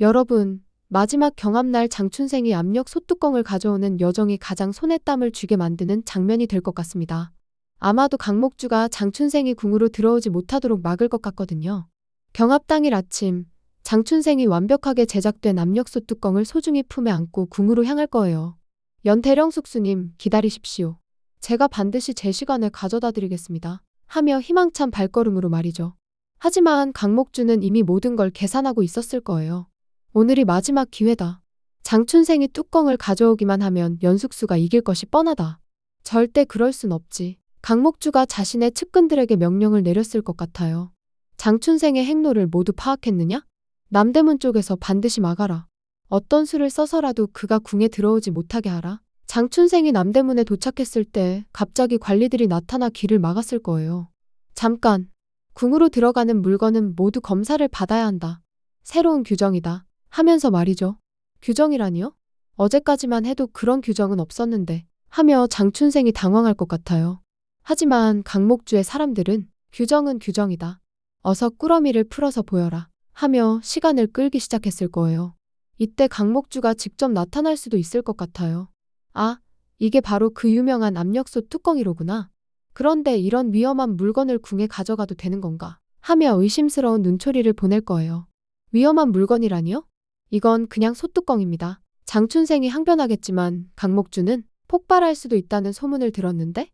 여러분, 마지막 경합날 장춘생이 압력 소뚜껑을 가져오는 여정이 가장 손에 땀을 쥐게 만드는 장면이 될 것 같습니다. 아마도 강목주가 장춘생이 궁으로 들어오지 못하도록 막을 것 같거든요. 경합 당일 아침, 장춘생이 완벽하게 제작된 압력 소뚜껑을 소중히 품에 안고 궁으로 향할 거예요. 연태령 숙수님, 기다리십시오. 제가 반드시 제 시간을 가져다 드리겠습니다. 하며 희망찬 발걸음으로 말이죠. 하지만 강목주는 이미 모든 걸 계산하고 있었을 거예요. 오늘이 마지막 기회다. 장춘생이 뚜껑을 가져오기만 하면 연숙수가 이길 것이 뻔하다. 절대 그럴 순 없지. 강목주가 자신의 측근들에게 명령을 내렸을 것 같아요. 장춘생의 행로를 모두 파악했느냐? 남대문 쪽에서 반드시 막아라. 어떤 수를 써서라도 그가 궁에 들어오지 못하게 하라. 장춘생이 남대문에 도착했을 때 갑자기 관리들이 나타나 길을 막았을 거예요. 잠깐. 궁으로 들어가는 물건은 모두 검사를 받아야 한다. 새로운 규정이다. 하면서 말이죠. 규정이라니요? 어제까지만 해도 그런 규정은 없었는데 하며 장춘생이 당황할 것 같아요. 하지만 강목주의 사람들은 규정은 규정이다. 어서 꾸러미를 풀어서 보여라. 하며 시간을 끌기 시작했을 거예요. 이때 강목주가 직접 나타날 수도 있을 것 같아요. 아, 이게 바로 그 유명한 압력솥 뚜껑이로구나. 그런데 이런 위험한 물건을 궁에 가져가도 되는 건가? 하며 의심스러운 눈초리를 보낼 거예요. 위험한 물건이라니요? 이건 그냥 솥뚜껑입니다. 장춘생이 항변하겠지만 강목주는 폭발할 수도 있다는 소문을 들었는데?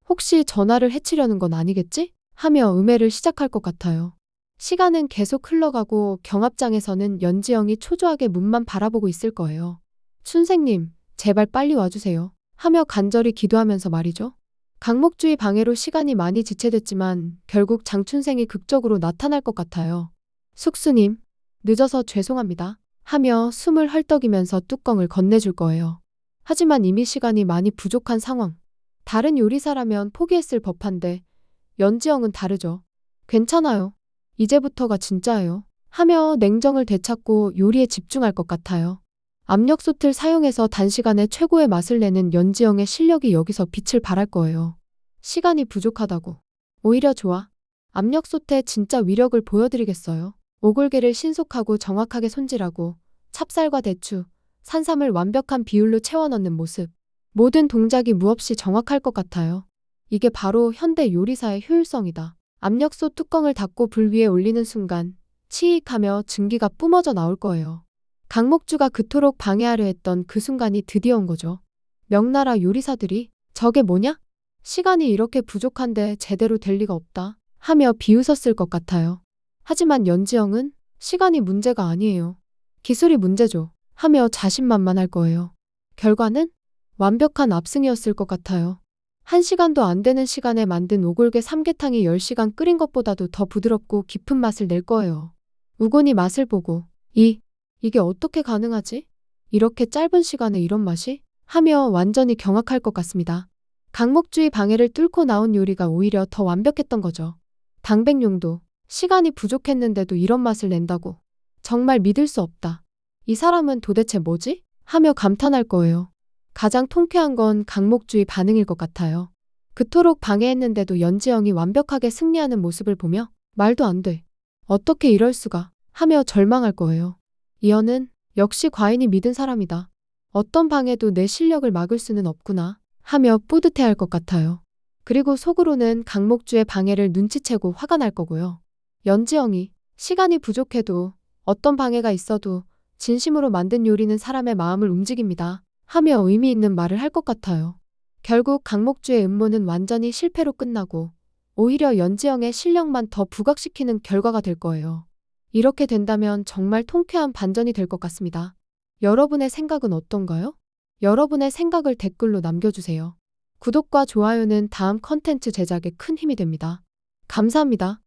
혹시 전화를 해치려는 건 아니겠지? 하며 음해를 시작할 것 같아요. 시간은 계속 흘러가고 경합장에서는 연지영이 초조하게 문만 바라보고 있을 거예요. 춘생님, 제발 빨리 와주세요. 하며 간절히 기도하면서 말이죠. 강목주의 방해로 시간이 많이 지체됐지만 결국 장춘생이 극적으로 나타날 것 같아요. 숙수님, 늦어서 죄송합니다. 하며 숨을 헐떡이면서 뚜껑을 건네줄 거예요. 하지만 이미 시간이 많이 부족한 상황. 다른 요리사라면 포기했을 법한데 연지영은 다르죠. 괜찮아요. 이제부터가 진짜예요. 하며 냉정을 되찾고 요리에 집중할 것 같아요. 압력솥을 사용해서 단시간에 최고의 맛을 내는 연지영의 실력이 여기서 빛을 발할 거예요. 시간이 부족하다고. 오히려 좋아. 압력솥의 진짜 위력을 보여드리겠어요. 오골계를 신속하고 정확하게 손질하고 찹쌀과 대추, 산삼을 완벽한 비율로 채워 넣는 모습. 모든 동작이 무없이 정확할 것 같아요. 이게 바로 현대 요리사의 효율성이다. 압력솥 뚜껑을 닫고 불 위에 올리는 순간 치익하며 증기가 뿜어져 나올 거예요. 강목주가 그토록 방해하려 했던 그 순간이 드디어 온 거죠. 명나라 요리사들이 저게 뭐냐? 시간이 이렇게 부족한데 제대로 될 리가 없다. 하며 비웃었을 것 같아요. 하지만 연지영은 시간이 문제가 아니에요. 기술이 문제죠. 하며 자신만만할 거예요. 결과는 완벽한 압승이었을 것 같아요. 1시간도 안 되는 시간에 만든 오골계 삼계탕이 10시간 끓인 것보다도 더 부드럽고 깊은 맛을 낼 거예요. 우곤이 맛을 보고 이게 어떻게 가능하지? 이렇게 짧은 시간에 이런 맛이? 하며 완전히 경악할 것 같습니다. 강목주의 방해를 뚫고 나온 요리가 오히려 더 완벽했던 거죠. 당백용도 시간이 부족했는데도 이런 맛을 낸다고. 정말 믿을 수 없다. 이 사람은 도대체 뭐지? 하며 감탄할 거예요. 가장 통쾌한 건 강목주의 반응일 것 같아요. 그토록 방해했는데도 연지영이 완벽하게 승리하는 모습을 보며 말도 안 돼. 어떻게 이럴 수가? 하며 절망할 거예요. 이어는 역시 과인이 믿은 사람이다. 어떤 방해도 내 실력을 막을 수는 없구나. 하며 뿌듯해할 것 같아요. 그리고 속으로는 강목주의 방해를 눈치채고 화가 날 거고요. 연지영이 시간이 부족해도 어떤 방해가 있어도 진심으로 만든 요리는 사람의 마음을 움직입니다. 하며 의미 있는 말을 할 것 같아요. 결국 강목주의 음모는 완전히 실패로 끝나고 오히려 연지영의 실력만 더 부각시키는 결과가 될 거예요. 이렇게 된다면 정말 통쾌한 반전이 될 것 같습니다. 여러분의 생각은 어떤가요? 여러분의 생각을 댓글로 남겨주세요. 구독과 좋아요는 다음 컨텐츠 제작에 큰 힘이 됩니다. 감사합니다.